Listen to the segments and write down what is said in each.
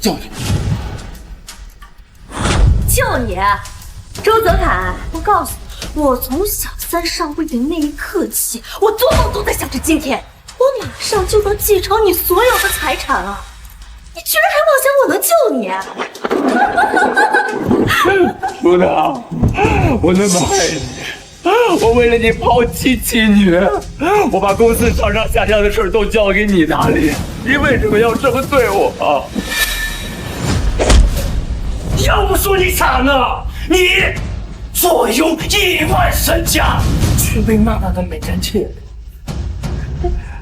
救你！救你！周泽楷，我告诉你，我从小三上位的那一刻起，我做梦都在想着今天，我马上就能继承你所有的财产了。你居然还妄想我能救你？舒娜，我那么爱你，我为了你抛妻弃女，我把公司上上下下的事都交给你打理，你为什么要这么对我？要不说你惨呢，你坐拥1万身家，却被妈妈的美人妾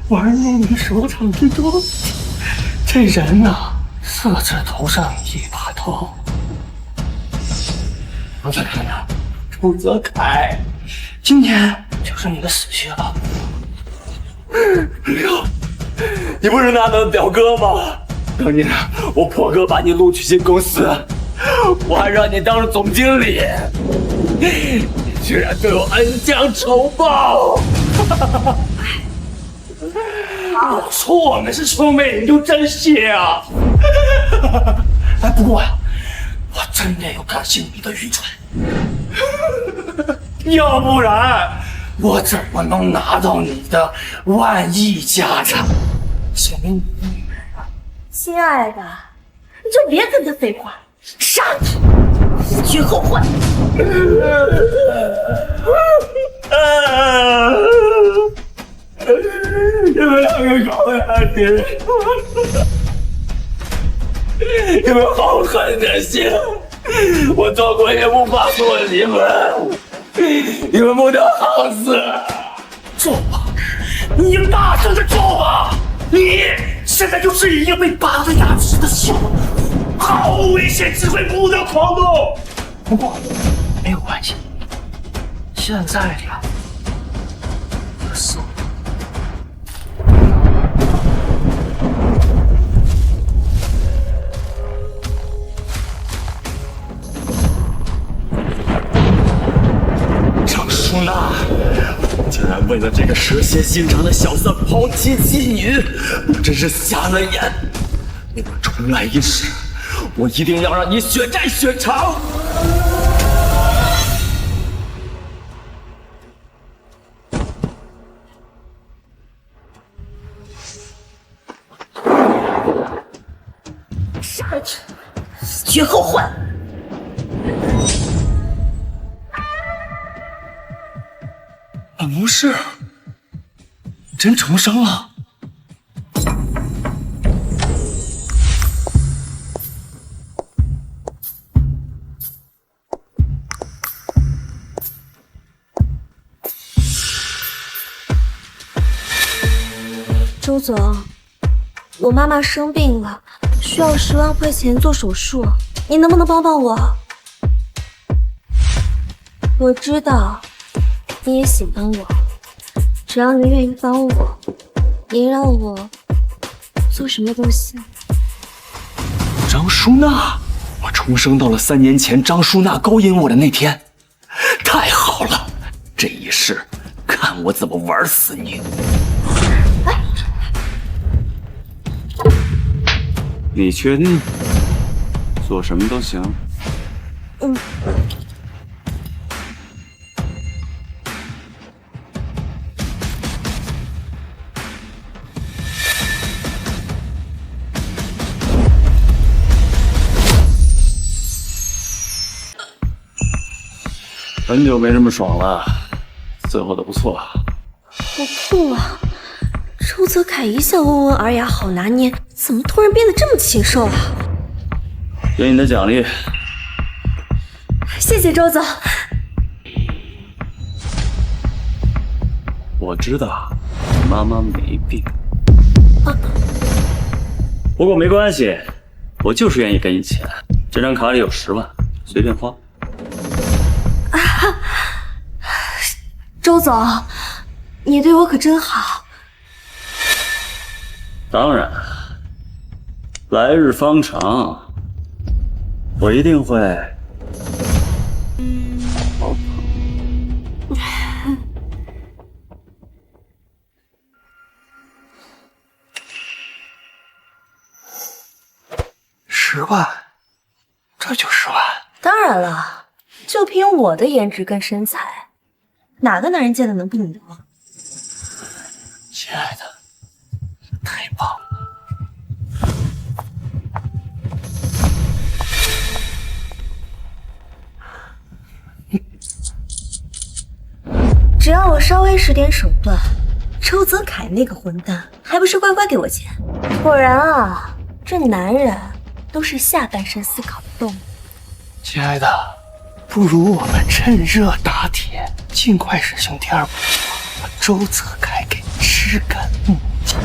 玩弄于手掌之中。这人呐，4字头上一把刀。周泽楷呀，周泽楷，今天就是你的死期了。刘，你不是娜娜的表哥吗？当年我破格把你录取进公司，我还让你当了总经理，你居然对我恩将仇报！我说我们是兄妹，你就真信啊？哎，不过呀，我真的有感谢你的愚蠢，要不然我怎么能拿到你的1亿家产？写给你的女人啊！亲爱的，你就别跟他废话，杀他，死绝后患。你们2个搞下去，你们好狠点行！我做鬼也不放过你们，你们不得好死！做吧，你大声的做吧！你现在就是一个被拔了牙齿的小人，毫无危险机会不得狂动。不过没有关系，现在呀，我死我。张舒娜竟然为了这个蛇蝎心肠的小三抛妻弃女，我真是瞎了眼！我重来一世，我一定要让你血债血偿！杀了他，死绝后患。不是，你真重生了。周总，我妈妈生病了，需要10万块钱做手术，你能不能帮帮我？我知道你也喜欢我，只要你愿意帮我，你让我做什么都行。张舒娜，我重生到了3年前张舒娜勾引我的那天，太好了！这一世，看我怎么玩死你！你确定？做什么都行。嗯。很久没这么爽了，伺候的不错。我吐了。周泽楷一向温文尔雅，好拿捏，怎么突然变得这么禽兽了？给你的奖励。谢谢周总。我知道你妈妈没病，不过没关系，我就是愿意给你钱。这张卡里有10万，随便花。周总，你对我可真好。当然，来日方长，我一定会好是万，这就10万？当然了，就凭我的颜值跟身材，哪个男人见了能不你的吗？亲爱的，太棒了！只要我稍微使点手段，周泽楷那个混蛋还不是乖乖给我钱？果然啊，这男人都是下半身思考的动物。亲爱的，不如我们趁热打铁，尽快实行第2步，把周泽楷给吃干抹净。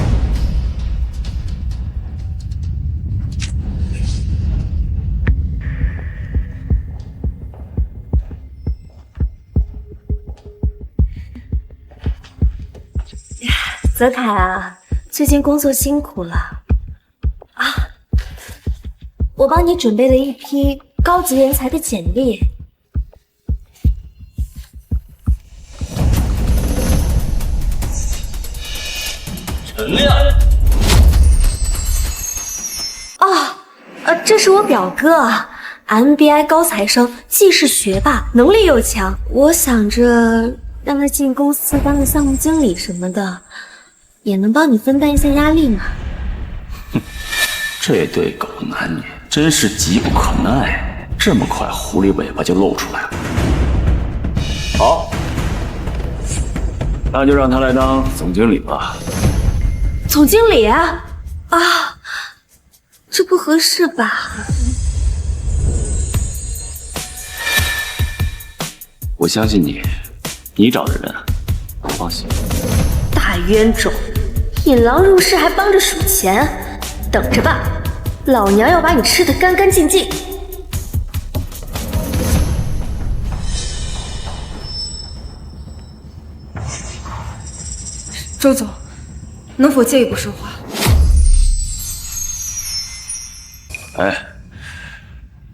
泽楷啊，最近工作辛苦了啊！我帮你准备了一批高级人才的简历。陈亮，这是我表哥，MBI 高材生，既是学霸，能力又强。我想着让他进公司当个项目经理什么的，也能帮你分担一下压力嘛。这对狗男女真是急不可耐，这么快狐狸尾巴就露出来了。好，那就让他来当总经理吧。总经理啊，这不合适吧？我相信你，你找的人，放心。大冤种，引狼入室还帮着数钱，等着吧，老娘要把你吃得干干净净。周总，能否借一步说话？哎，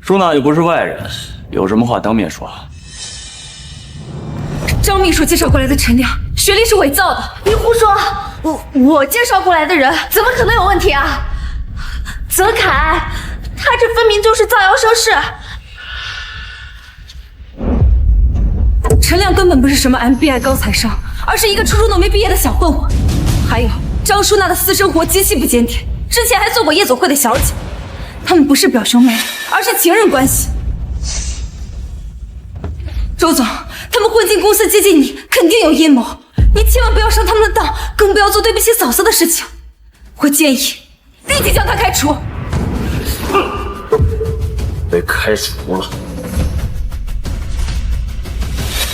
舒娜又不是外人，有什么话当面说。张秘书介绍过来的陈亮，学历是伪造的。你胡说！我介绍过来的人怎么可能有问题啊？泽楷，他这分明就是造谣生事。陈亮根本不是什么 MBI 高材生，而是一个初中都没毕业的小混混。还有张舒娜的私生活极其不检点，之前还做过夜总会的小姐。他们不是表兄妹，而是情人关系。周总，他们混进公司接近你，肯定有阴谋。你千万不要上他们的当，更不要做对不起嫂子的事情。我建议立即将他开除。被开除了。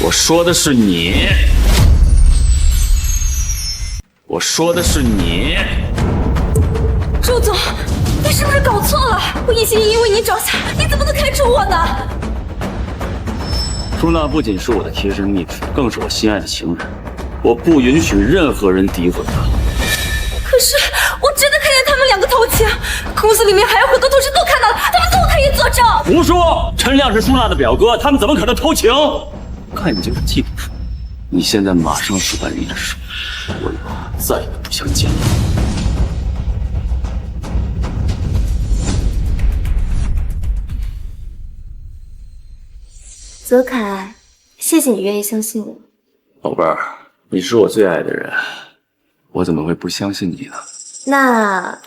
我说的是你，我说的是你。周总，你是不是搞错了？我一心一意为你着想，你怎么能开除我呢？舒娜不仅是我的贴身秘书，更是我心爱的情人，我不允许任何人诋毁她。可是我真的看见他们2个偷情，公司里面还有很多同事都看到了，他们都可以作证。胡说！陈亮是舒娜的表哥，他们怎么可能偷情？看你这个嫉妒妇，你现在马上甩离这手，我以后再也不想见你。泽楷，谢谢你愿意相信我。宝贝儿，你是我最爱的人，我怎么会不相信你呢？那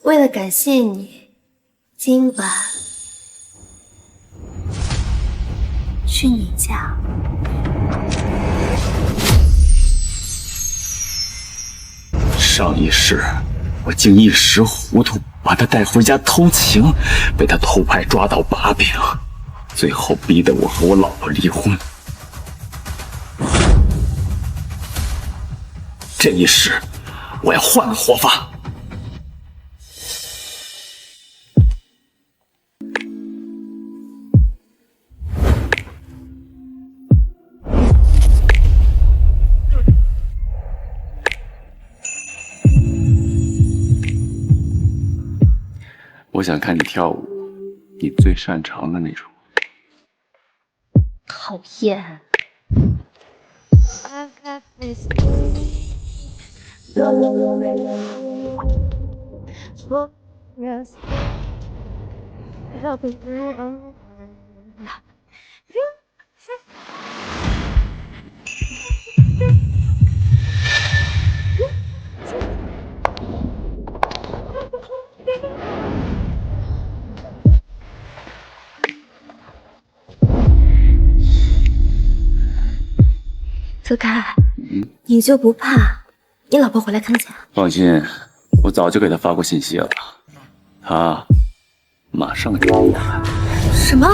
为了感谢你，今晚去你家。上一世，我竟一时糊涂，把她带回家偷情，被她偷拍抓到把柄，最后逼得我和我老婆离婚。这一世，我要换个活法。我想看你跳舞，你最擅长的那种。讨厌。泽凯，你就不怕你老婆回来看见？放心，我早就给他发过信息了，他马上就会来。什么？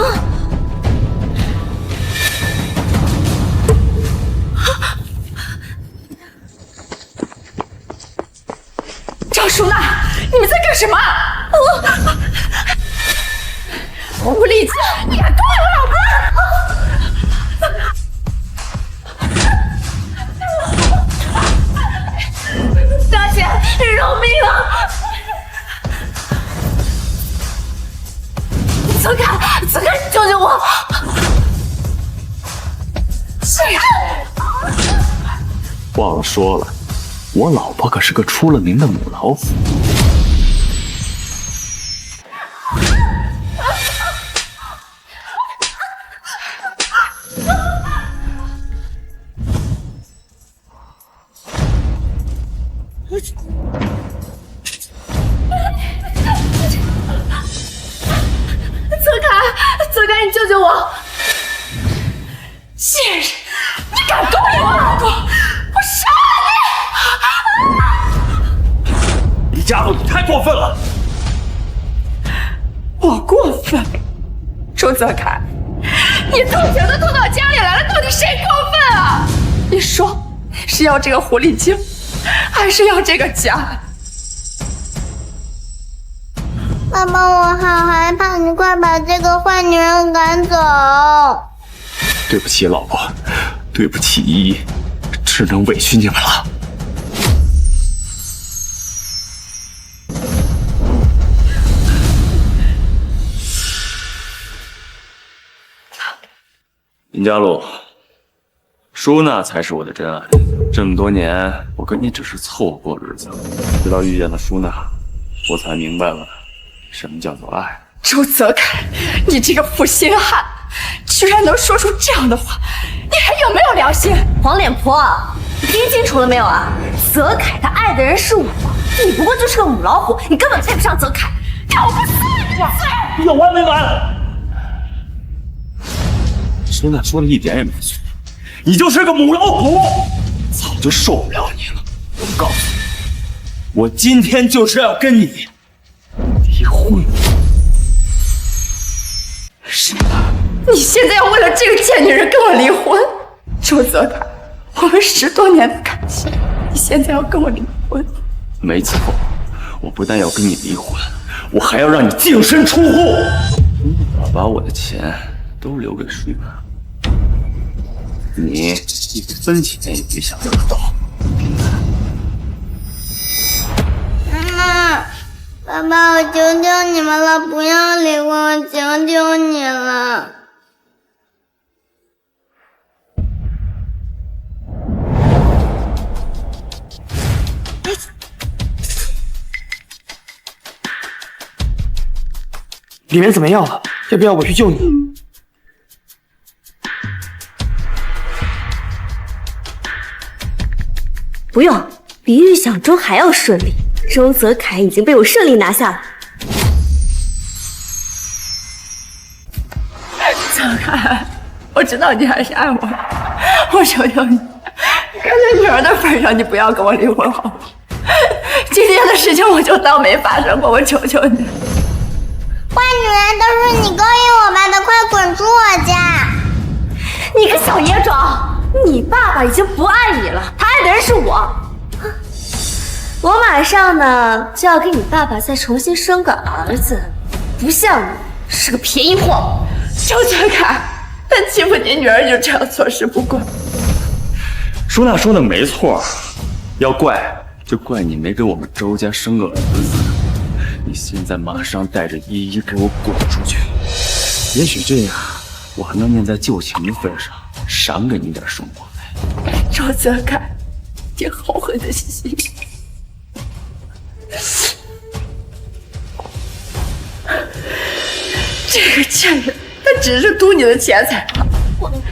赵淑娜，你们在干什么？狐狸精，你敢动我老婆！大姐，饶命啊！泽凯，泽凯，救救我！忘了说了，我老婆可是个出了名的母老虎。泽凯，你救救我！贱人，你敢勾引我老婆，我杀了你！李佳璐，你太过分了！我过分？周泽凯，你偷情都偷到家里来了，到底谁过分啊？你说，是要这个狐狸精，还是要这个家？爸爸，我好害怕，你快把这个坏女人赶走。对不起，老婆，对不起依依，只能委屈你们了。林佳璐，舒娜才是我的真爱。这么多年，我跟你只是凑合过日子，直到遇见了舒娜，我才明白了什么叫做爱。周泽凯，你这个负心汉，居然能说出这样的话，你还有没有良心？黄脸婆，你听清楚了没有啊？泽凯他爱的人是我，你不过就是个母老虎，你根本配不上泽凯。要不死你！有完没完？舒娜说的一点也没错，你就是个母老虎，早就受不了你了。我告诉你，我今天就是要跟你离婚。什么？你现在要为了这个贱女人跟我离婚？周泽凯，我们10多年的感情，你现在要跟我离婚？没错，我不但要跟你离婚，我还要让你净身出户。我把我的钱都留给舒娜，你一分钱也别想得到。妈，爸爸，我求求你们了，不要离婚，我求求你了。里面怎么样了？要不要我去救你？不用，比预想中还要顺利。周泽凯已经被我顺利拿下了。泽凯，我知道你还是爱我的，我求求你，看在女儿的份上，你不要跟我离婚好吗？今天的事情我就当没发生过，我求求你。坏女人都是你勾引我吧的，快滚出我家！你个小野种，你爸爸已经不爱你了，他爱的人是我。我马上呢就要给你爸爸再重新生个儿子，不像你是个便宜货。周泽凯，他欺负你女儿就这样坐视不管。舒娜说的没错，要怪就怪你没给我们周家生个儿子。你现在马上带着依依给我滚出去！也许这样，我还能念在旧情的份上，赏给你点生活费。周泽凯，你后悔的心。这个贱人，他只是图你的钱财，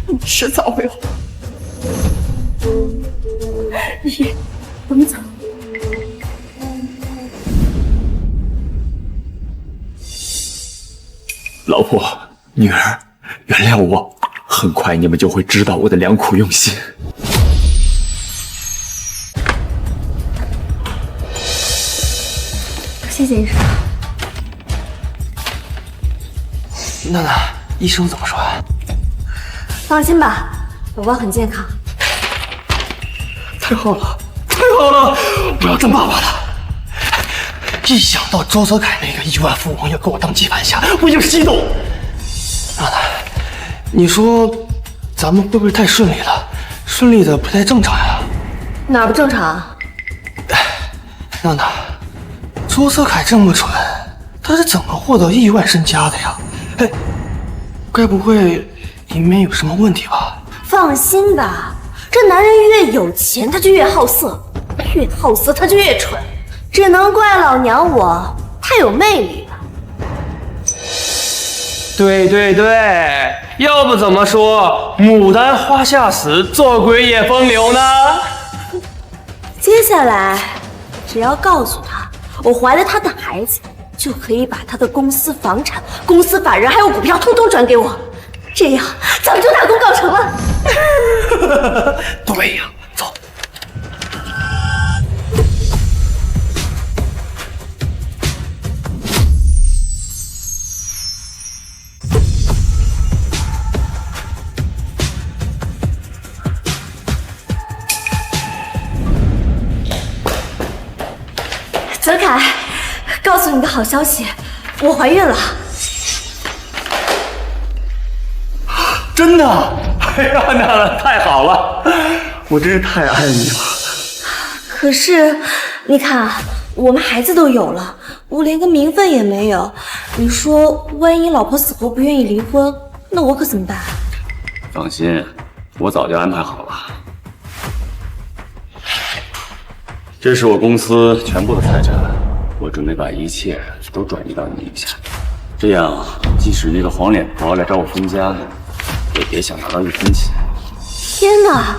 你迟早会还。爷，我们走。老婆，女儿，原谅我，很快你们就会知道我的良苦用心。谢谢医生。娜娜，医生怎么说？放心吧，宝宝很健康。太好了，太好了！我要当爸爸了。一想到周泽楷那个亿万富翁要给我当接盘侠，我就激动。娜娜，你说咱们会不会太顺利了？顺利的不太正常呀。哪儿不正常？娜娜，周泽楷这么蠢，他是怎么获得亿万身家的呀？哎，该不会里面有什么问题吧？放心吧，这男人越有钱他就越好色，越好色他就越蠢，只能怪老娘我太有魅力了。对对对，要不怎么说牡丹花下死，做鬼也风流呢？接下来只要告诉他我怀了他的孩子，就可以把他的公司房产、公司法人还有股票通通转给我，这样咱们就大功告成了。对呀，走。泽楷，告诉你个好消息，我怀孕了。真的？哎呀，那太好了，我真是太爱你了。可是，你看啊，我们孩子都有了，我连个名分也没有。你说，万一老婆死活不愿意离婚，那我可怎么办？放心，我早就安排好了。这是我公司全部的财产，我准备把一切都转移到你名下，这样即使那个黄脸婆来找我分家，也别想拿到一分钱。天哪，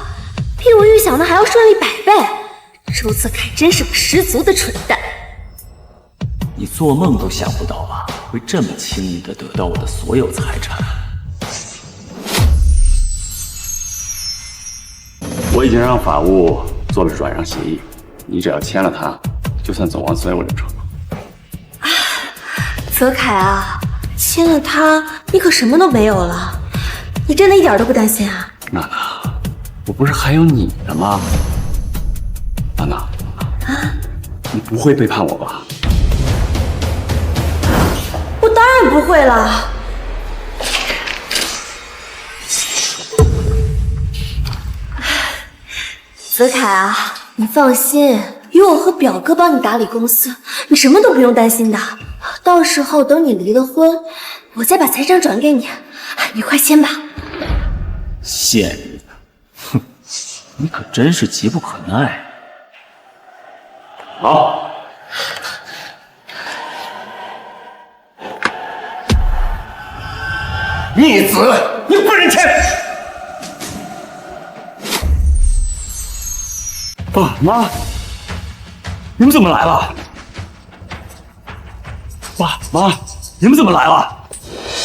比我预想的还要顺利100倍！周泽楷真是个十足的蠢蛋。你做梦都想不到吧，会这么轻易的得到我的所有财产。我已经让法务做了转让协议，你只要签了它，就算走完所有流程。泽楷啊，签了他，你可什么都没有了。你真的一点都不担心啊？娜娜，我不是还有你的吗？娜娜，你不会背叛我吧？我当然不会了。泽楷啊，你放心，有我和表哥帮你打理公司，你什么都不用担心的。到时候等你离了婚，我再把财产转给你，你快签吧。贱人，哼，你可真是急不可耐。好，逆子，你不能签！爸妈，你们怎么来了？爸妈，你们怎么来了？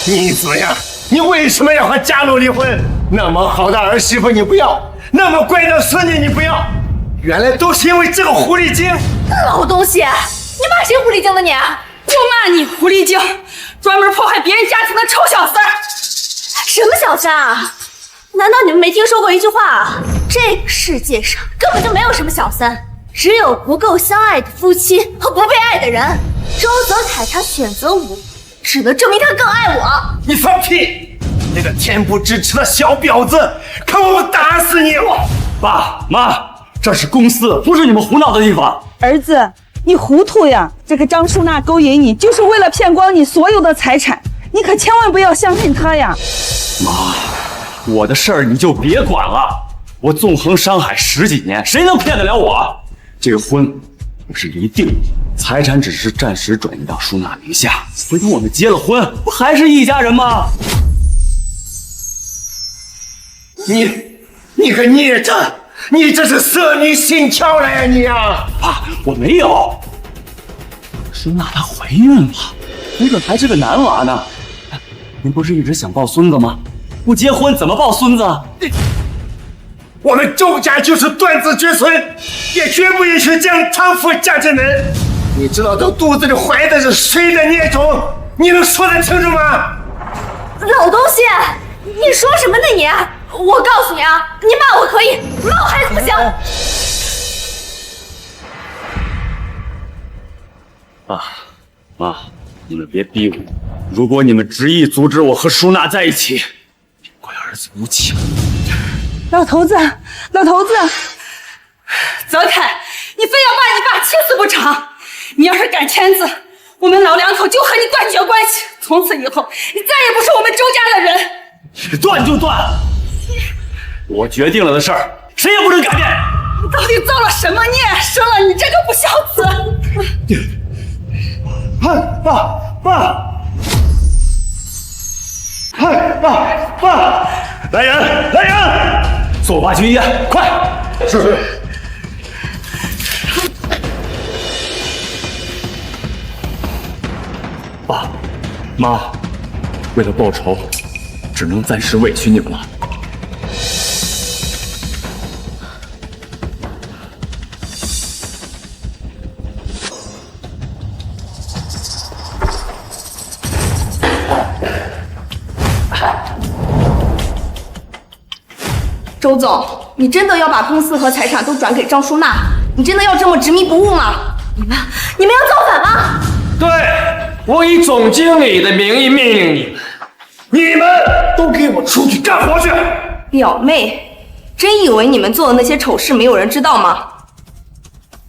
逆子呀，你为什么要和佳璐离婚？那么好的儿媳妇你不要，那么乖的孙女你不要，原来都是因为这个狐狸精！老东西，你骂谁狐狸精的你？就骂你狐狸精，专门破坏别人家庭的臭小三儿！什么小三啊？难道你们没听说过一句话啊？这个世界上根本就没有什么小三，只有不够相爱的夫妻和不被爱的人。周泽楷他选择我，只能证明他更爱我。你放屁！那个恬不知耻的小婊子，看我打死你！爸妈，这是公司，不是你们胡闹的地方。儿子，你糊涂呀！这个张淑娜勾引你，就是为了骗光你所有的财产，你可千万不要相信她呀！妈，我的事儿你就别管了。我纵横商海10几年，谁能骗得了我？这个婚不是一定，财产只是暂时转移到舒娜名下，回头我们结了婚，不还是一家人吗？你个孽障！你这是色迷心窍了呀你啊！爸，我没有。舒娜她怀孕了，没准还是个男娃呢。您不是一直想抱孙子吗？不结婚怎么抱孙子？我们周家就是断子绝孙，也绝不允许将娼妇嫁进门。你知道这肚子里怀的是谁的孽种？你能说得清楚吗？老东西，你说什么呢你？我告诉你啊，你骂我可以，骂我孩子不行。爸妈，你们别逼我。如果你们执意阻止我和舒娜在一起，别怪儿子无情。老头子，老头子，泽凯，你非要把你爸气死不成？你要是敢签字，我们老两口就和你断绝关系，从此以后你再也不是我们周家的人。断就断，我决定了的事儿，谁也不能改变。你到底造了什么孽，生了你这个不孝子？爸！来人，送我爸去医院，快！是。爸妈，为了报仇，只能暂时委屈你们了。周总，你真的要把公司和财产都转给张舒娜？你真的要这么执迷不悟吗？你们要造反吗？对，我以总经理的名义命令你们，你们都给我出去干活去！表妹，真以为你们做的那些丑事没有人知道吗？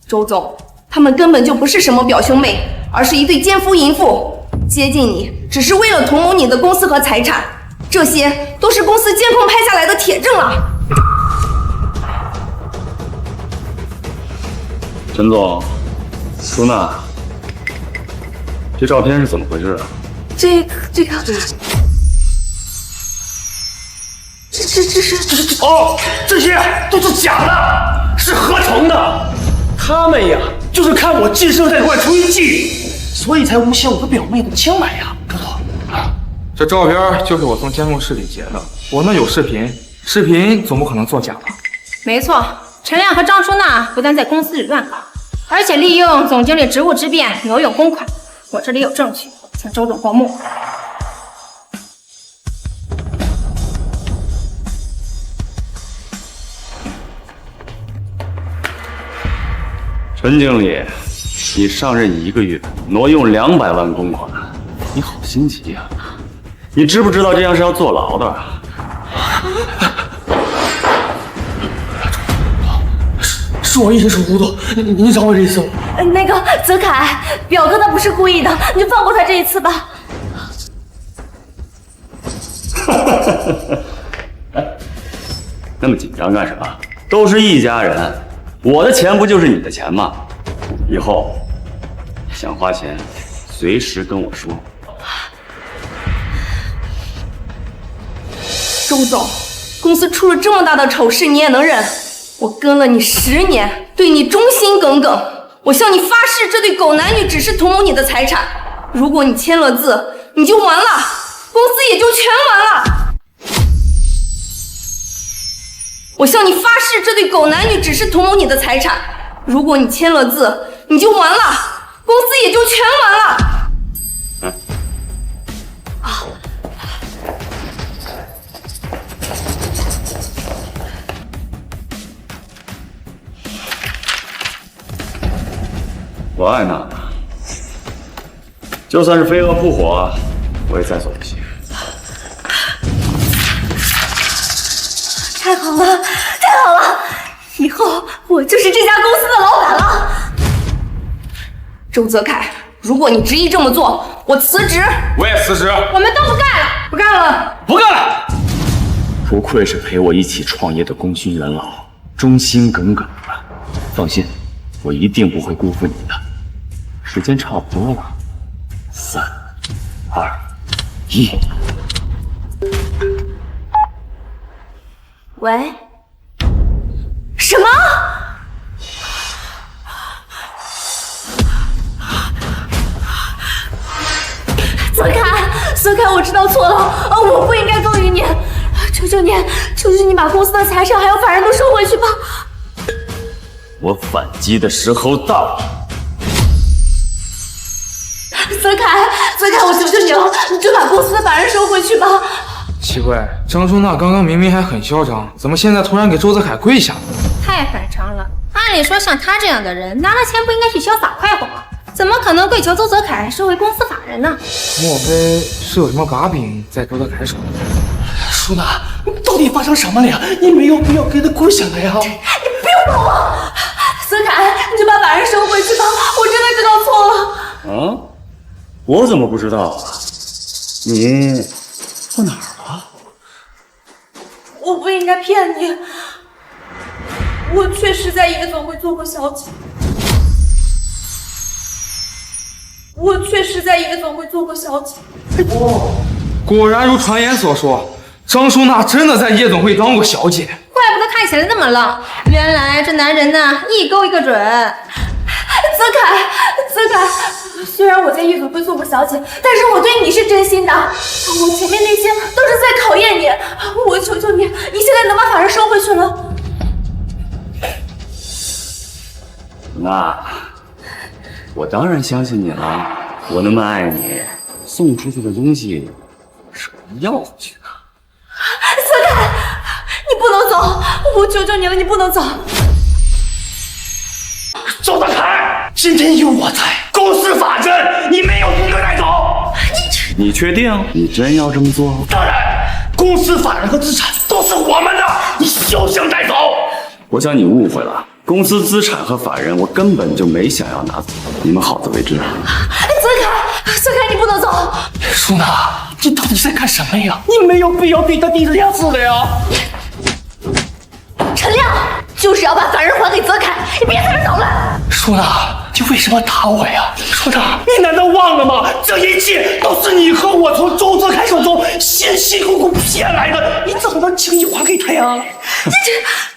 周总，他们根本就不是什么表兄妹，而是一对奸夫淫妇，接近你只是为了同谋你的公司和财产，这些都是公司监控拍下来的铁证啊！陈总，舒娜，这照片是怎么回事啊？这个，哦，这些都是假的，是合成的。他们呀，就是看我寄生在这块出一计，所以才诬陷我的表妹的清白呀，周总。这照片就是我从监控室里截的，我那有视频，视频总不可能作假吧？没错，陈亮和张舒娜不但在公司里乱搞，而且利用总经理职务之便挪用公款。我这里有证据，请周总过目。陈经理，你上任1个月，挪用200万公款，你好心急呀！你知不知道这样是要坐牢的？是我一时糊涂，你饶我这一次。那个泽凯，表哥他不是故意的，你就放过他这一次吧。那么紧张干什么？都是一家人，我的钱不就是你的钱吗？以后想花钱，随时跟我说。周总，公司出了这么大的丑事，你也能忍？我跟了你10年，对你忠心耿耿。我向你发誓，这对狗男女只是同谋你的财产。如果你签了字，你就完了，公司也就全完了。我向你发誓，这对狗男女只是同谋你的财产。如果你签了字，你就完了，公司也就全完了。我爱娜娜，就算是飞蛾扑火，我也在所不惜。太好了，太好了！以后我就是这家公司的老板了。周泽凯，如果你执意这么做，我辞职。我也辞职。我们都不干了，不干了，不干了！不愧是陪我一起创业的功勋元老，忠心耿耿的。放心，我一定不会辜负你的。时间差不多了，3、2、1。喂？什么？泽凯，我知道错了，我不应该勾引你，求求你把公司的财产还有法人都收回去吧。我反击的时候到了。泽凯，我求求你了，你就把公司的法人收回去吧。奇怪，张舒娜刚刚明明还很嚣张，怎么现在突然给周泽凯跪下了？太反常了。按理说，像他这样的人，拿了钱不应该去潇洒快活吗？怎么可能跪求周泽凯收回公司法人呢？莫非是有什么把柄在周泽凯手里？舒娜，到底发生什么了呀？你没有必要给他跪下来呀！你不用管我，泽凯，你就把法人收回去吧，我真的知道错了。啊？我怎么不知道啊？你到哪儿了？我不应该骗你，我确实在夜总会做过小姐。果然如传言所说，张舒娜真的在夜总会当过小姐。怪不得看起来那么浪，原来这男人呢，一勾一个准。泽凯，虽然我在夜总会做过小姐，但是我对你是真心的，我前面那些都是在考验你，我求求你，你现在能把法人收回去了？那我当然相信你了，我那么爱你，送出去的东西是要回去的。泽凯，你不能走，我求求你了，你不能走。周泽凯，今天有我在，公司法人你没有资格带走。你确定？你真要这么做？当然，公司法人和资产都是我们的，你休想带走。我想你误会了，公司资产和法人我根本就没想要拿走，你们好自为之。泽凯，你不能走。舒娜，你到底在干什么呀？你没有必要逼他弟这样子的呀。陈亮就是要把法人还给泽凯，你别在这捣乱。舒娜，你为什么打我呀？舒娜，你难道忘了吗？这一切都是你和我从周泽凯手中辛辛苦苦骗来的，你怎么能轻易还给他呀？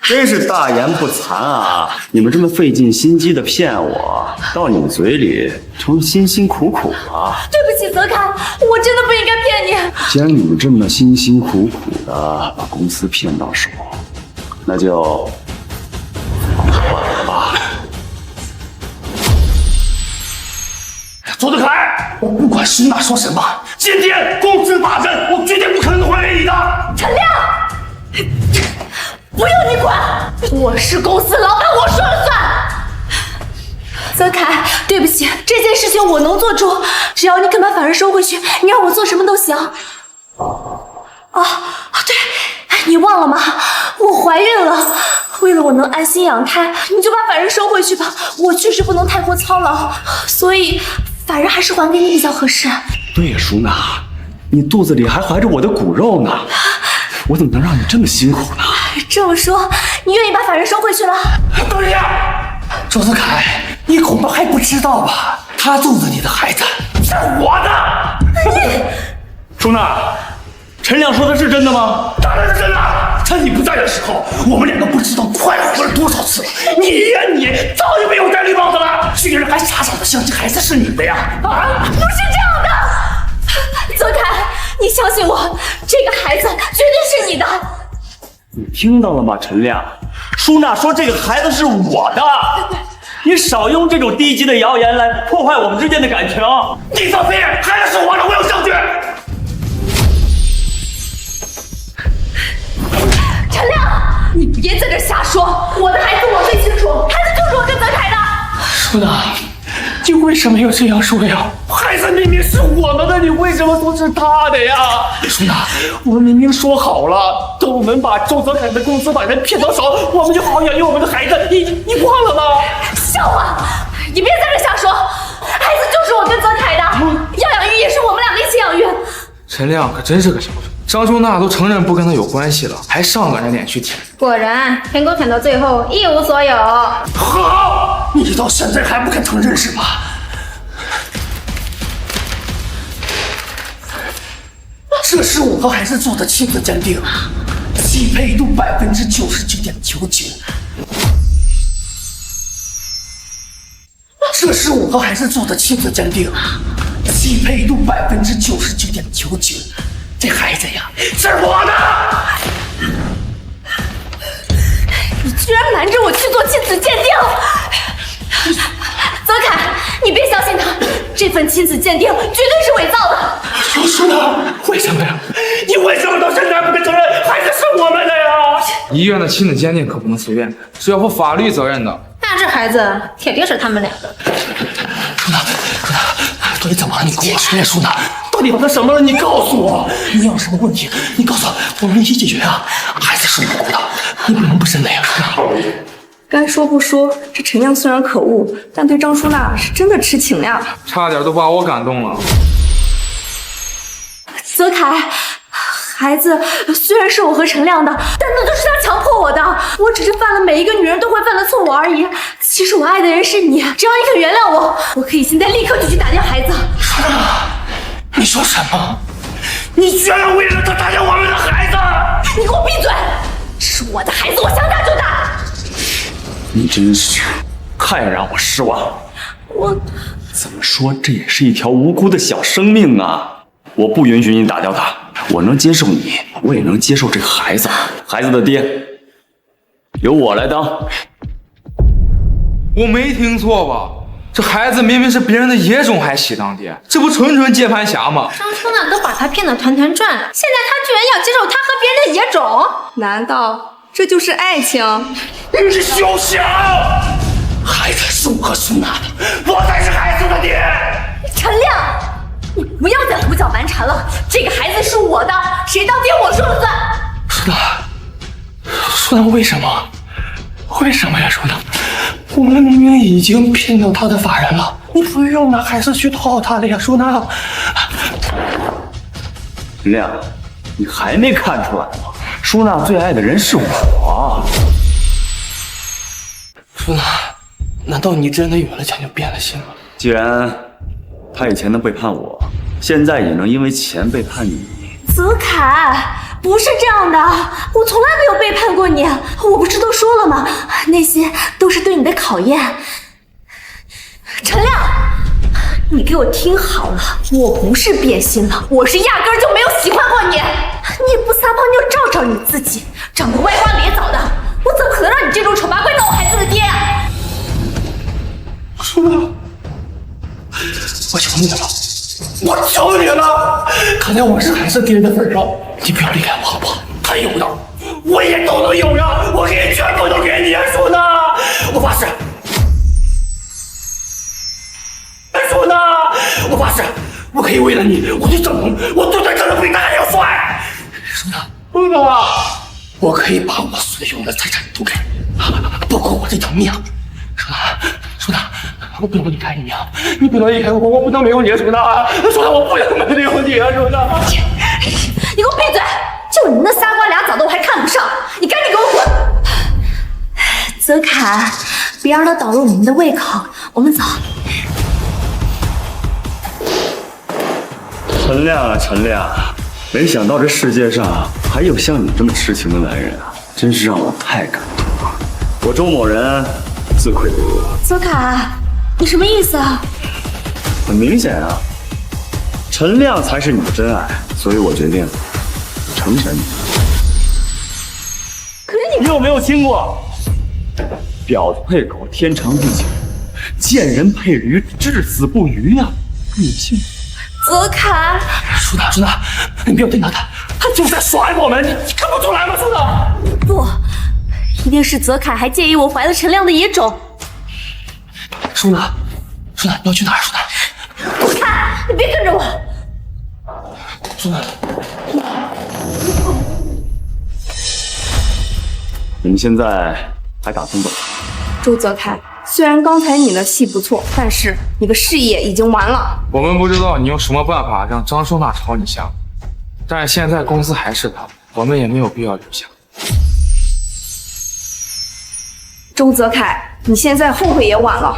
真是大言不惭啊！你们这么费尽心机的骗我，到你们嘴里成了辛辛苦苦了。对不起，泽凯，我真的不应该骗你。既然你们这么辛辛苦苦的把公司骗到手，那就还了吧。周泽凯，我不管舒娜说什么，今天公司法人我绝对不可能还给你的。陈亮，不用你管，我是公司老板，我说了算。泽凯，对不起，这件事情我能做主，只要你肯把法人收回去，你让我做什么都行。对，你忘了吗？我怀孕了，为了我能安心养胎，你就把法人收回去吧。我确实不能太过操劳，所以法人还是还给你比较合适。对呀，舒娜，你肚子里还怀着我的骨肉呢，我怎么能让你这么辛苦呢？这么说，你愿意把法人收回去了？对呀，周泽凯，你恐怕还不知道吧？他肚子里的孩子是我的。舒娜，陈亮说的是真的吗？当然是真的。趁你不在的时候，我们两个不知道快活了多少次了。你呀，你早就没有戴绿帽子了，居然还傻傻的相信孩子是你的呀！啊，不是这样的，泽凯，你相信我，这个孩子绝对是你的。你听到了吗，陈亮？舒娜说这个孩子是我的，你少用这种低级的谣言来破坏我们之间的感情。你放屁！孩子是我的，我有证据。陈亮，你别在这瞎说，我的孩子我最清楚，孩子就是我跟泽凯的。舒娜，你为什么要这样说呀？孩子明明是我们的，你为什么说是他的呀？舒娜，我们明明说好了，等我们把周泽凯的公司把人骗到手，我们就好好养育我们的孩子，你忘了吗？笑话！你别在这瞎说，孩子就是我跟泽凯的，要养育也是我们两个一起养育。陈亮可真是个小子，张舒娜都承认不跟他有关系了，还上赶着脸去舔。果然，成功舔到最后一无所有。好。你到现在还不肯承认是吧？这是我和孩子做的亲子鉴定，匹配度99.99%。这是我和孩子做的亲子鉴定，匹配度99.99%。这孩子呀，是我的！你居然瞒着我去做亲子鉴定！泽凯，你别相信他，这份亲子鉴定绝对是伪造的。叔呢？为什么呀？你为什么到现在不肯承认孩子是我们的呀？医院的亲子鉴定可不能随便，是要负法律责任的。那这孩子铁定是他们俩的。舒娜，到底怎么了？你跟我说呀，舒娜，到底发生什么了？你告诉我，你有什么问题？你告诉我，我们一起解决啊！孩子是无辜的，你不能不认的呀，舒娜。该说不说，这陈亮虽然可恶，但对张淑娜是真的痴情呀。差点都把我感动了。泽凯，孩子虽然是我和陈亮的，但那都是他强迫我的。我只是犯了每一个女人都会犯的错误而已。其实我爱的人是你，只要你肯原谅我，我可以现在立刻就去打掉孩子。舒娜，你说什么？你居然为了他打掉我们的孩子！你给我闭嘴！这是我的孩子，我想打就打。你真是太让我失望。我怎么说，这也是一条无辜的小生命啊！我不允许你打掉他，我能接受你，我也能接受这个孩子。孩子的爹，由我来当。我没听错吧？这孩子明明是别人的野种，还喜当爹，这不纯纯接盘侠吗？张淑娜都把他骗得团团转，现在他居然要接受他和别人的野种？难道这就是爱情？你是休想！孩子是我和舒娜的，我才是孩子的爹。陈亮，你不要再胡搅蛮缠了。这个孩子是我的，谁当爹我说了算。舒娜，为什么？为什么呀，舒娜？我们明明已经聘用他的法人了，你不用拿孩子去套他了呀，舒娜。陈亮，你还没看出来吗？舒娜最爱的人是我。舒娜，难道你真的有了将就变了心吗？既然他以前能背叛我，现在也能因为钱背叛你。泽凯，不是这样的，我从来没有背叛过你。我不是都说了吗？那些都是对你的考验。陈亮，你给我听好了，我不是变心了，我是压根儿就没有喜欢过你。你也不撒泡尿照照你自己，长得歪瓜裂枣的，我怎么可能让你这种丑八怪当我孩子的爹啊？舒娜，我求你了，我求你了！看在我是孩子爹的份上，你不要离开我好不好？他有的，我也都能有呀，我可以全部都给你啊，舒娜！我发誓，舒娜，我发誓，我可以为了你，我去整容，我做的可能比他还要帅。舒娜，舒娜，我可以把我所有的财产都给你，包括我这条命。舒娜，舒娜。我不能离开你啊！你不能离开我，我不能没有你啊，舒娜！舒娜，我不能没有你啊，舒娜！你给我闭嘴！就你那仨瓜俩枣的，我还看不上！你赶紧给我滚！泽凯，别让他导入你们的胃口，我们走。陈亮啊，陈亮，没想到这世界上还有像你这么痴情的男人啊，真是让我太感动了。我周某人自愧不如。泽凯，你什么意思啊？很明显啊，陈亮才是你的真爱，所以我决定成全你。可是你有没有听过“婊子配狗，天长地久；贱人配驴，至死不渝”呀？你信吗？泽凯，舒娜，舒娜，你不要听他的，他就是在耍我们，你看不出来吗？舒娜，不，一定是泽凯还介意我怀了陈亮的野种。舒娜，舒娜，你要去哪儿？舒娜，滚开！你别跟着我。舒娜，你们现在还打算走？周泽凯，虽然刚才你的戏不错，但是你的事业已经完了。我们不知道你用什么办法让张淑娜朝你下，但是现在公司还是他，我们也没有必要留下。周泽楷，你现在后悔也晚了。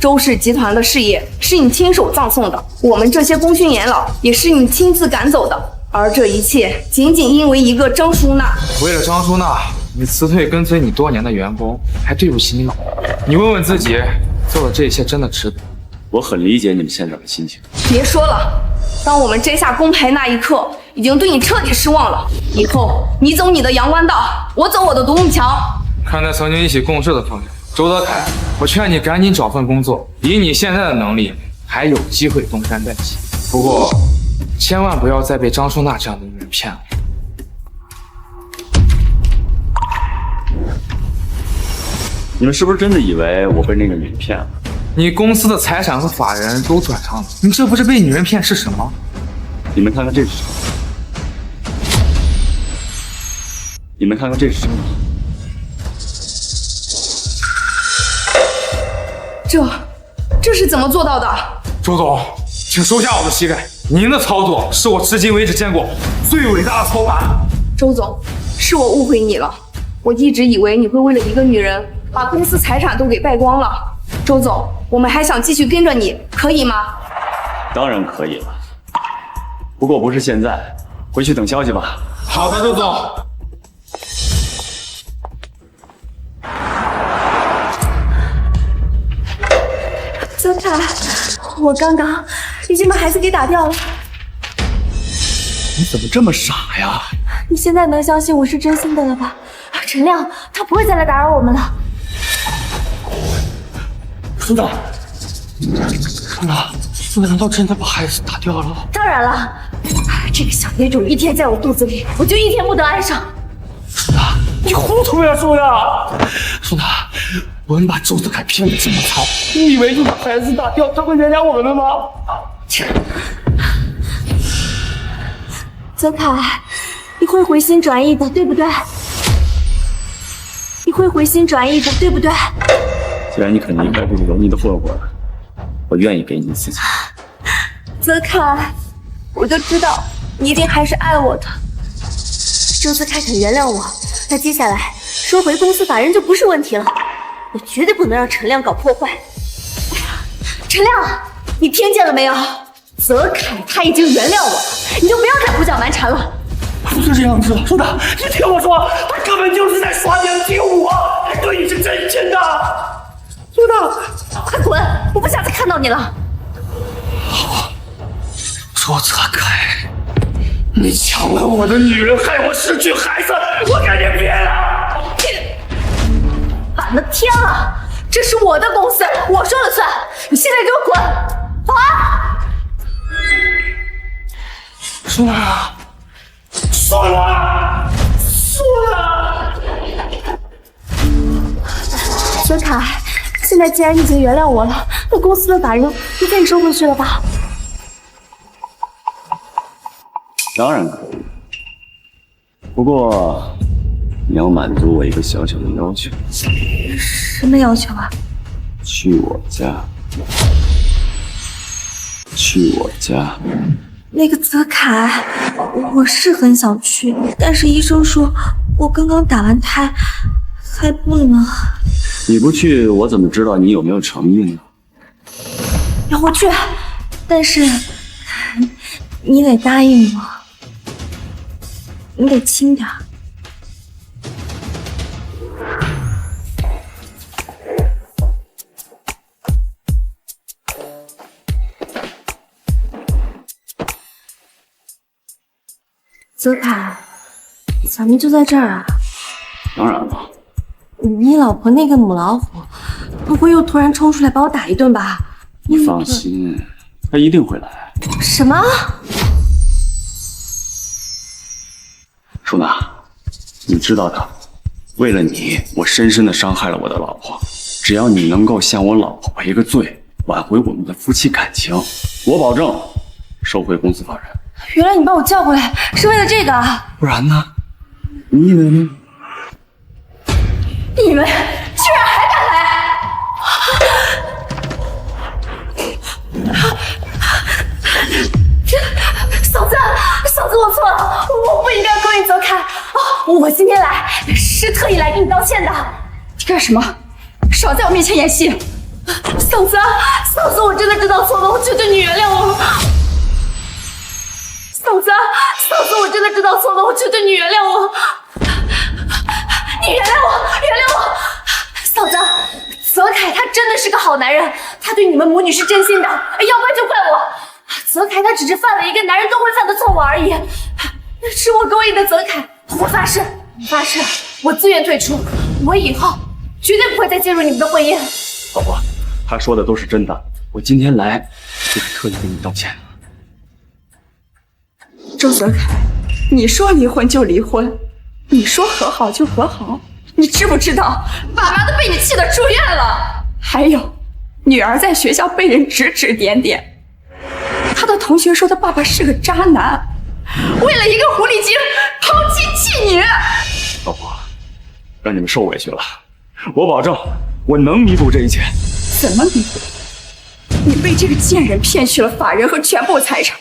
周氏集团的事业是你亲手葬送的，我们这些功勋元老也是你亲自赶走的，而这一切仅仅因为一个张淑娜。为了张淑娜，你辞退跟随你多年的员工，还对不起你老婆。你问问自己，做的这一切真的值得？我很理解你们现在的心情。别说了，当我们摘下工牌那一刻，已经对你彻底失望了。以后你走你的阳关道，我走我的独木桥。看在曾经一起共事的份上，周泽楷，我劝你赶紧找份工作，以你现在的能力，还有机会东山再起。不过，千万不要再被张淑娜这样的女人骗了。你们是不是真的以为我被那个女人骗了？你公司的财产和法人都转让了，你这不是被女人骗是什么？你们看看这是什么？你们看看这是什么？这是怎么做到的？周总，请收下我的膝盖。您的操作是我至今为止见过最伟大的操盘。周总，是我误会你了。我一直以为你会为了一个女人把公司财产都给败光了。周总，我们还想继续跟着你，可以吗？当然可以了，不过不是现在，回去等消息吧。好的，周总。泽楷，我刚刚已经把孩子给打掉了。你怎么这么傻呀？你现在能相信我是真心的了吧？陈亮，他不会再来打扰我们了。村长，难道真的把孩子打掉了？当然了，这个小野种一天在我肚子里，我就一天不得安生。苏娜，你糊涂呀，苏娜！苏娜，我们把周泽楷骗得这么惨，你以为你把孩子打掉，他会原谅我们的吗？泽楷，你会回心转意的，对不对？你会回心转意的，对不对？既然你肯离开这个油腻的混混，我愿意给你自己。泽楷，我就知道你一定还是爱我的。周泽楷肯原谅我，那接下来收回公司法人就不是问题了。我绝对不能让陈亮搞破坏。陈亮，你听见了没有？泽楷他已经原谅我，你就不要再胡搅蛮缠了。不是这样子，苏娜，你听我说，他根本就是在耍年轻我，对你是真心的。苏娜，快滚！我不想再看到你了。周泽楷，你抢了我的女人，害我失去孩子，我跟你拼了！反了天了！这是我的公司，我说了算。你现在给我滚！走啊！苏娜，苏娜，苏娜！泽楷，现在既然你已经原谅我了，那公司的法人就给你收回去了吧？当然可以，不过你要满足我一个小小的要求。什么要求啊？去我家，去我家。那个泽楷，我是很想去，但是医生说我刚刚打完胎，还不能。你不去，我怎么知道你有没有诚意呢？让我去，但是你得答应我，你得轻点。泽楷，咱们就在这儿啊？当然了。你老婆那个母老虎，不会又突然冲出来把我打一顿吧？你放心，她一定会来。什么？舒娜，你知道的，为了你，我深深的伤害了我的老婆。只要你能够向我老婆赔个罪，挽回我们的夫妻感情，我保证收回公司法人。原来你把我叫过来是为了这个啊？不然呢？你以为呢？你们居然还敢来！嫂子，我错了，我不应该勾引泽楷。我今天来是特意来给你道歉的。你干什么？少在我面前演戏！嫂子，嫂子，我真的知道错了，我求求你原谅我。嫂子，嫂子，我真的知道错了，我求求你原谅我。你原谅我，原谅我。嫂子，泽凯他真的是个好男人，他对你们母女是真心的，要怪就怪我。泽凯他只是犯了一个男人都会犯的错误而已，是我勾引的泽凯。我发誓，我自愿退出，我以后绝对不会再介入你们的婚姻。老婆，他说的都是真的，我今天来就是特意给你道歉。周泽凯，你说离婚就离婚，你说和好就和好，你知不知道，爸妈都被你气得住院了？还有，女儿在学校被人指指点点，她的同学说她爸爸是个渣男，为了一个狐狸精抛妻弃女。老婆，让你们受委屈了，我保证我能弥补这一切。怎么弥补？你被这个贱人骗去了法人和全部财产，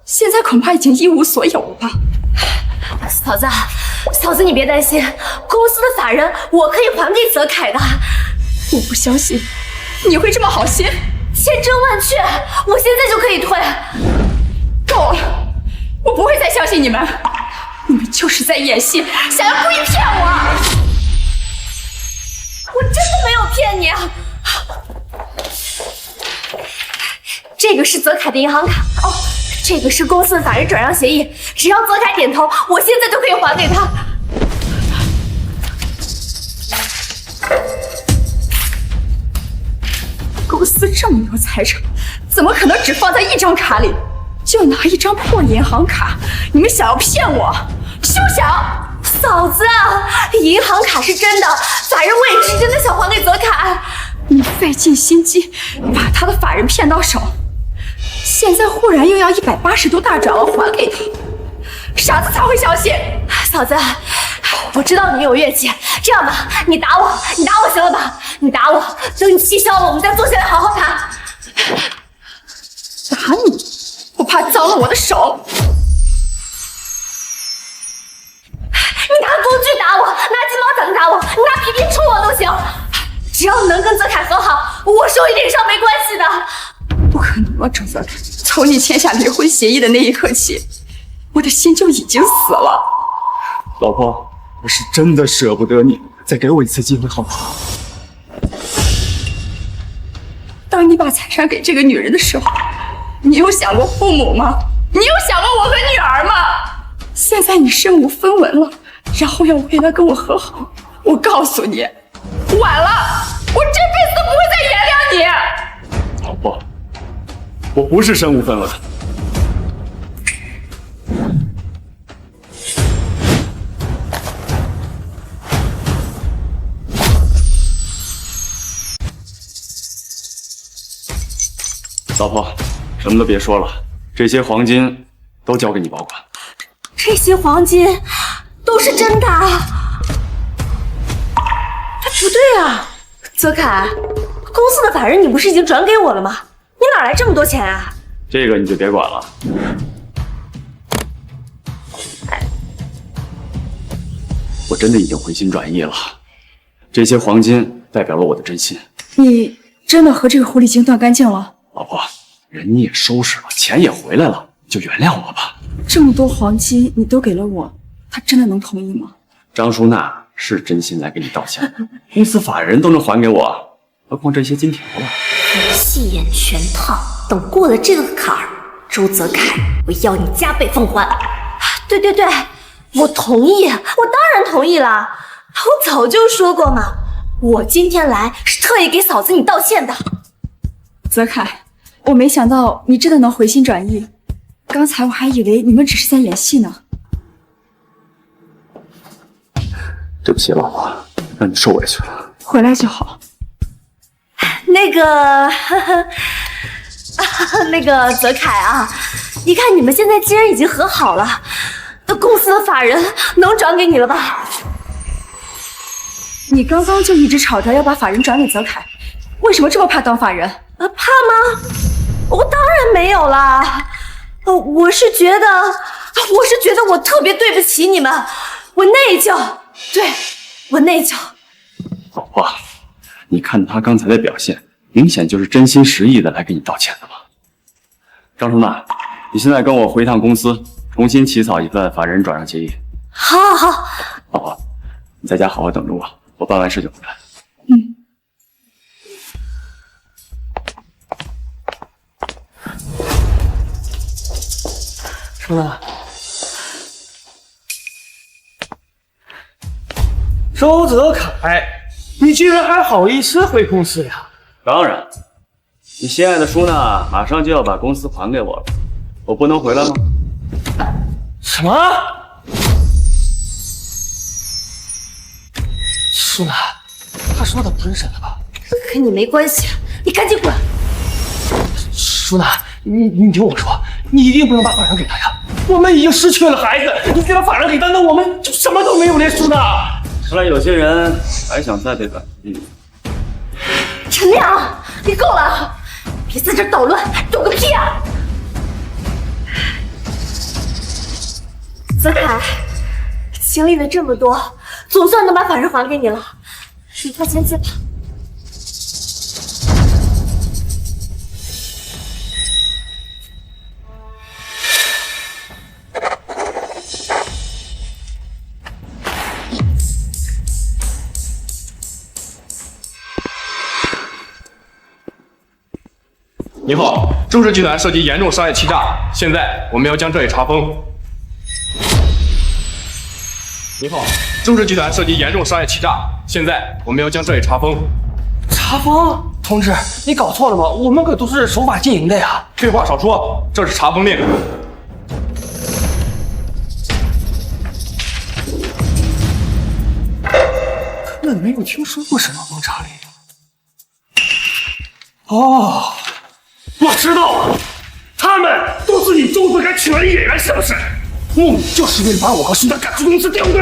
现在恐怕已经一无所有了吧？嫂子，你别担心，公司的法人我可以还给泽凯的。我不相信你会这么好心，千真万确，我现在就可以退。够了，我不会再相信你们，你们就是在演戏，想要故意骗我。我真的没有骗你啊！这个是泽凯的银行卡哦，这个是公司的法人转让协议，只要泽凯点头，我现在就可以还给他。公司这么多财产，怎么可能只放在一张卡里？就拿一张破银行卡，你们想要骗我，休想！嫂子，银行卡是真的，法人我也是真的想还给泽凯。你费尽心机把他的法人骗到手，现在忽然又要180度大转弯还给他，傻子才会相信。嫂子，我知道你有怨气，这样吧，你打我行了吧？你打我，等你气消了，我们再坐下来好好谈。打你？我怕脏了我的手。你拿工具打我，拿鸡毛掸子打我，你拿皮鞭抽我都行，只要能跟泽凯和好，我受一点伤没关系的。不可能啊，周泽凯！从你签下离婚协议的那一刻起，我的心就已经死了。老婆，我是真的舍不得你，再给我一次机会好不好？当你把财产给这个女人的时候，你有想过父母吗？你有想过我和女儿吗？现在你身无分文了，然后要为了跟我和好，我告诉你，晚了，我这辈子都不会再原谅你。老婆，我不是身无分文。老婆，什么都别说了，这些黄金都交给你保管。这些黄金都是真的啊？哎，不对啊，泽凯，公司的法人你不是已经转给我了吗？你哪来这么多钱啊？这个你就别管了。我真的已经回心转意了，这些黄金代表了我的真心。你真的和这个狐狸精断干净了？老婆，人你也收拾了，钱也回来了，就原谅我吧。这么多黄金你都给了我，他真的能同意吗？张淑娜是真心来给你道歉，公司法人都能还给我，何况这些金条了。戏演全套，等过了这个坎儿，周泽凯，我要你加倍奉还。对，我同意，我当然同意了，我早就说过嘛，我今天来是特意给嫂子你道歉的。泽凯，我没想到你真的能回心转意，刚才我还以为你们只是在演戏呢。对不起，老婆，让你受委屈了。回来就好。那个泽凯啊，一看你们现在既然已经和好了，那公司的法人能转给你了吧？你刚刚就一直吵着要把法人转给泽凯，为什么这么怕当法人？怕吗？我当然没有啦，我是觉得我特别对不起你们，我内疚，对，我内疚。你看他刚才的表现，明显就是真心实意的来给你道歉的嘛。张淑娜，你现在跟我回一趟公司，重新起草一份法人转让协议。好，好，好。老婆，你在家好好等着我，我办完事就回来。淑娜，周泽楷，你居然还好意思回公司呀？当然，你心爱的舒娜马上就要把公司还给我了，我不能回来吗？什么？舒娜，他说的不是真的吧？跟你没关系，你赶紧滚！舒娜，你听我说，你一定不能把法人给他呀！我们已经失去了孩子，你再把法人给他，那我们就什么都没有了，舒娜。看来有些人还想再被绑进去。陈亮，你够了，别在这儿捣乱，抖个屁啊！泽凯，经历了这么多，总算能把法人还给你了，离开先进吧。你好，周氏集团涉及严重商业欺诈，现在我们要将这里查封。你好，周氏集团涉及严重商业欺诈，现在我们要将这里查封。查封？同志，你搞错了吧？我们可都是守法经营的呀！废话少说，这是查封令。根本没有听说过什么封查令。哦，我知道了，他们都是你周泽楷请来的演员，是不是？目的就是为了把我和舒娜赶出公司，对不对？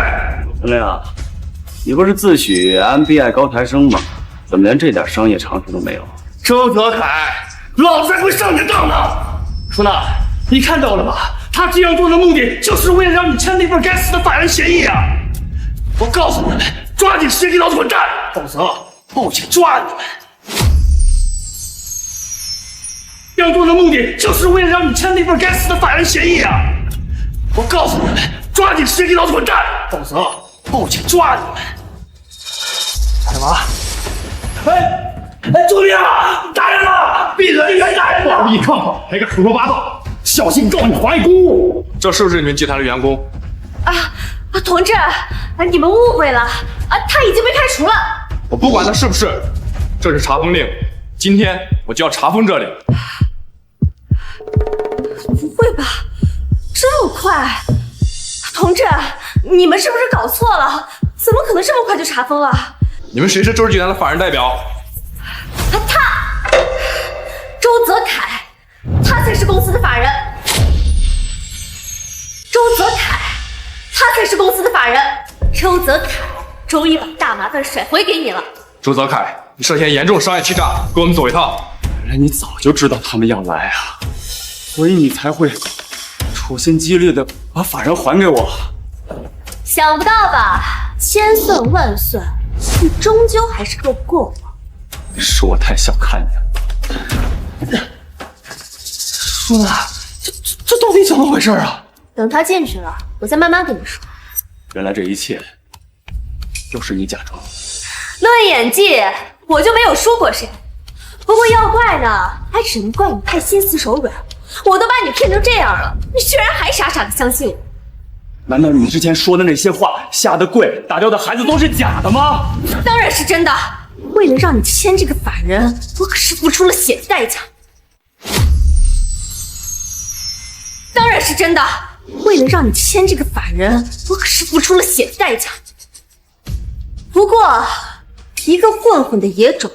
陈亮，你不是自诩 MBI 高材生吗？怎么连这点商业常识都没有？周泽楷，老子还会上你的当呢！舒娜，你看到了吧？他这样做的目的就是为了让你签那份该死的法人协议啊！我告诉你们，抓紧时间给老子滚蛋，否则报警抓你们！这样做的目的就是为了让你签那份该死的法人协议啊！我告诉你们，抓紧时间给老子滚蛋，否则报警抓你们！什么？哎，救命啊！打人了！闭嘴！别打人了！一看好，还敢胡说八道，小心告你怀疑公务！这是不是你们集团的员工？同志，你们误会了，他已经被开除了。我不管他是不是，这是查封令，今天我就要查封这里。不会吧，这么快？同志，你们是不是搞错了？怎么可能这么快就查封了？你们谁是周氏集团的法人代表？他，周泽楷，他才是公司的法人。周泽楷，他才是公司的法人。周泽楷，终于把大麻烦甩回给你了。周泽楷，你涉嫌严重商业欺诈，跟我们走一趟。原来你早就知道他们要来啊，所以你才会处心积虑的把法人还给我。想不到吧？千算万算，你终究还是斗不过我。是我太小看你了。舒娜，这到底怎么回事啊？等他进去了，我再慢慢跟你说。原来这一切都是你假装的。论演技，我就没有输过谁。不过要怪呢，还只能怪你太心慈手软。我都把你骗成这样了，你居然还傻傻的相信我？难道你之前说的那些话，下的跪，打掉的孩子都是假的吗？当然是真的。为了让你签这个法人，我可是付出了血的代价。当然是真的。为了让你签这个法人，我可是付出了血的代价。不过，一个混混的野种，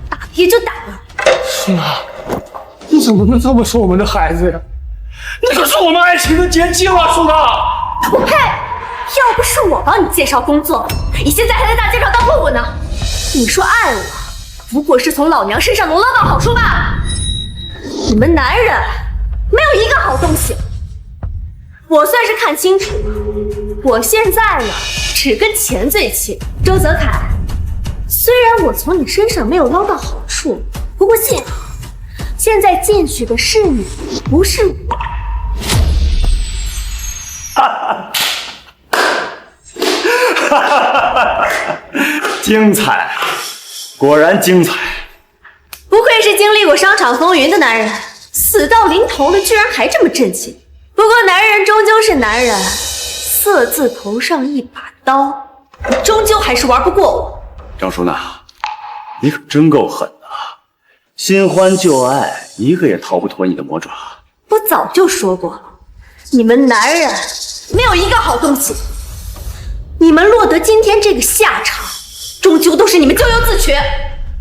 打也就打了。舒娜，你怎么能这么说我们的孩子呀？那可是我们爱情的结晶啊，舒娜！我呸！要不是我帮你介绍工作，你现在还在大街上当混混呢。你说爱我，不过是从老娘身上能捞到好处罢了。你们男人没有一个好东西。我算是看清楚了，我现在呢只跟钱最亲。周泽楷，虽然我从你身上没有捞到好处。不过现在进去的是你，不是我。精彩，果然精彩。不愧是经历过商场风云的男人，死到临头了，居然还这么镇静。不过男人终究是男人，色字头上一把刀，你终究还是玩不过我。张淑娜，你可真够狠的，新欢旧爱，一个也逃不脱你的魔爪。我早就说过了，你们男人没有一个好东西，你们落得今天这个下场，终究都是你们咎由自取。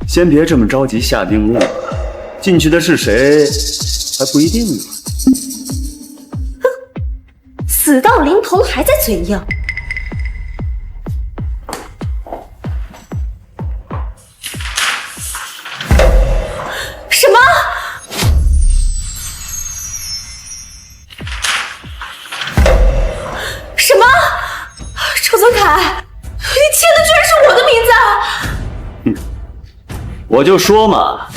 先别这么着急下定论，进去的是谁还不一定呢。死到临头了还在嘴硬。什么？什么？周泽凯，你签的居然是我的名字！我就说嘛，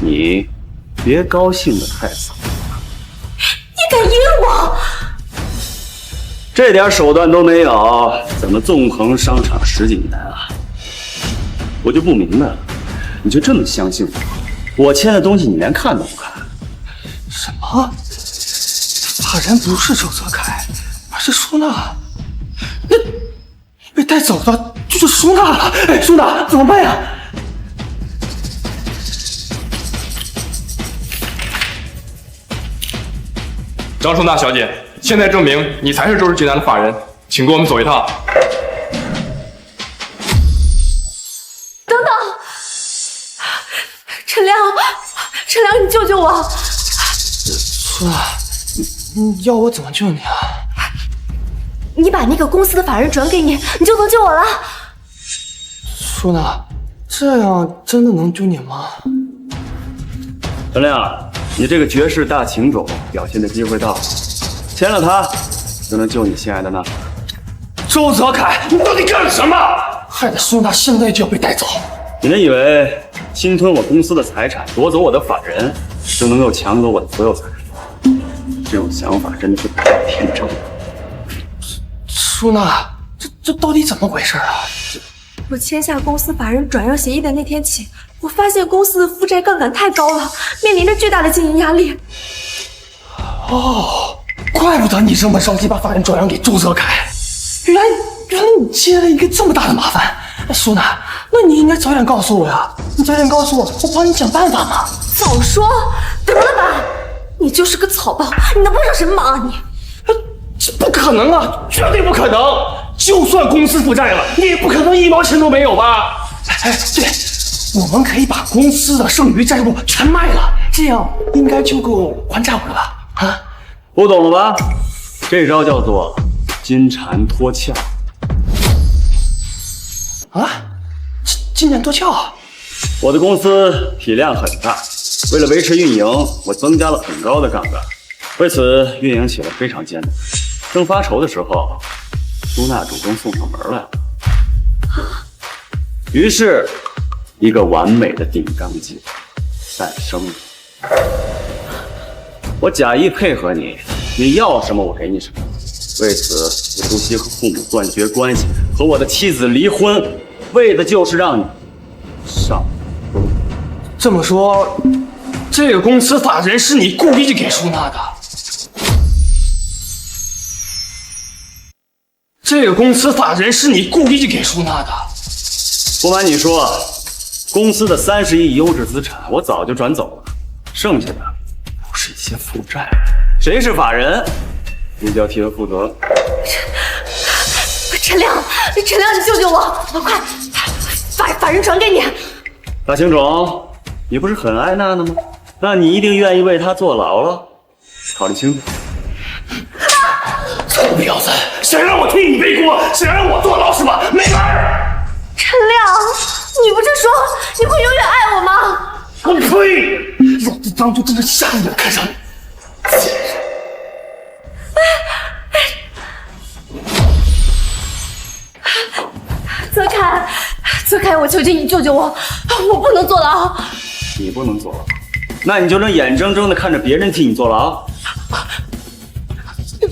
你别高兴得太早。你敢阴我？这点手段都没有，怎么纵横商场10几年啊？我就不明白了，你就这么相信我？我签的东西你连看都不看？什么？法人不是周泽凯，而是舒娜。那被带走的就是舒娜了。哎，舒娜怎么办呀？张淑娜小姐，现在证明你才是周氏集团的法人，请跟我们走一趟。等等，陈亮，陈亮，你救救我！舒娜，你要我怎么救你啊？你把那个公司的法人转给你，你就能救我了。舒娜，这样真的能救你吗？陈亮，你这个绝世大情种表现的机会到了，签了他，就能救你心爱的那。周泽凯，你到底干了什么？害得舒娜现在就要被带走。你们以为侵吞我公司的财产，夺走我的法人，就能够抢走我的所有财产？这种想法真的是太天真了。舒娜，这到底怎么回事啊？我签下公司法人转让协议的那天起，我发现公司的负债杠杆太高了，面临着巨大的经营压力。哦，怪不得你这么着急把法人转让给周泽凯，原来你接了一个这么大的麻烦。舒娜，那你应该早点告诉我呀！你早点告诉我，我帮你想办法嘛。早说，得了吧！你就是个草包，你能帮上什么忙啊你？这不可能啊，绝对不可能！就算公司负债了，你也不可能1毛钱都没有吧？哎，对，我们可以把公司的剩余债务全卖了，这样应该就够还债务了吧？啊，不懂了吧？这招叫做金蝉脱壳。啊，金蝉脱壳？我的公司体量很大，为了维持运营，我增加了很高的杠杆，为此运营起来非常艰难。正发愁的时候，舒娜主动送上门来了。于是，一个完美的顶缸计划诞生了。我假意配合你，你要什么我给你什么。为此，我不惜和父母断绝关系，和我的妻子离婚，为的就是让你上。这么说，这个公司法人是你故意给舒娜的？这个公司法人是你故意给舒娜的？不瞒你说，公司的30亿优质资产我早就转走了，剩下的都是一些负债。谁是法人，你就要替他负责。陈亮，你救救我！快，法人转给你。大情种，你不是很爱娜娜吗？那你一定愿意为她坐牢了。考虑清楚。臭婊子，想让我替你背锅，想让我坐牢是吧？没门儿！陈亮，你不是说你会永远爱我吗？我呸！老子当初真是下你的看上你。泽凯，我求求你救救我，我不能坐牢。你不能坐牢，那你就能眼睁睁的看着别人替你坐牢？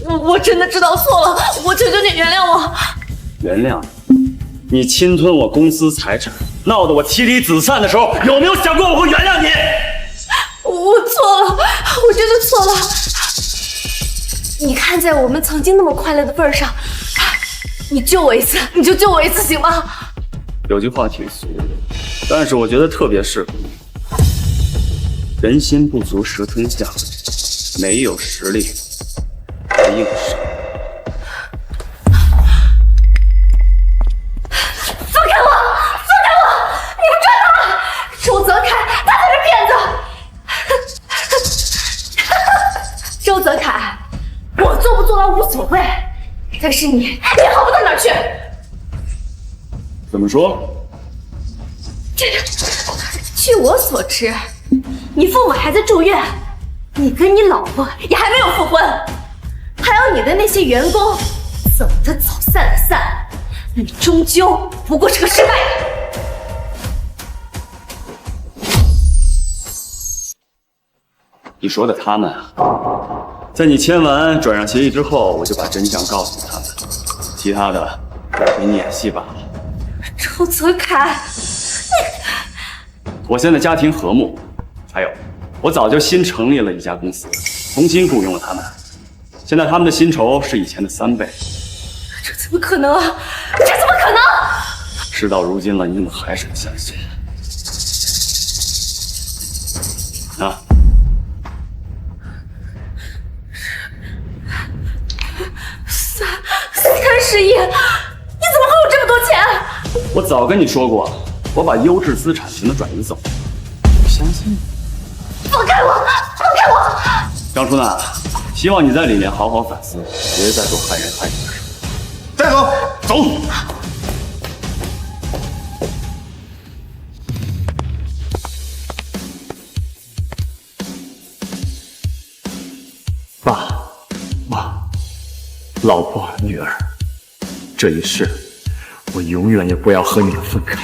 我真的知道错了，我求求你原谅我。原谅你侵吞我公司财产，闹得我妻离子散的时候，有没有想过我会原谅你？我错了，我真的错了。你看在我们曾经那么快乐的份上，你救我一次，你就救我一次行吗？有句话挺俗的，但是我觉得特别适合你。人心不足蛇吞象，没有实力还硬伤。放开我！放开我！你们抓他！周泽楷，他才是骗子！周泽楷，我坐不坐牢无所谓，但是你也好不到哪儿去。怎么说？据我所知，你父母还在住院，你跟你老婆也还没有复婚，还有你的那些员工，走的走，散的散，你终究不过是个失败者。你说的他们啊，在你签完转让协议之后，我就把真相告诉他们，其他的给你演戏罢了。周泽楷，我现在家庭和睦，还有，我早就新成立了一家公司，重新雇佣了他们，现在他们的薪酬是以前的3倍。这怎么可能啊？这怎么可能？事到如今了，你怎么还是不相信？啊？30亿，你怎么会有这么多钱？我早跟你说过，我把优质资产全都转移走，不相信？放开我！放开我！张淑娜，希望你在里面好好反思，别再做害人害己的事。带走，走。爸妈，老婆女儿，这一世我永远也不要和你们分开。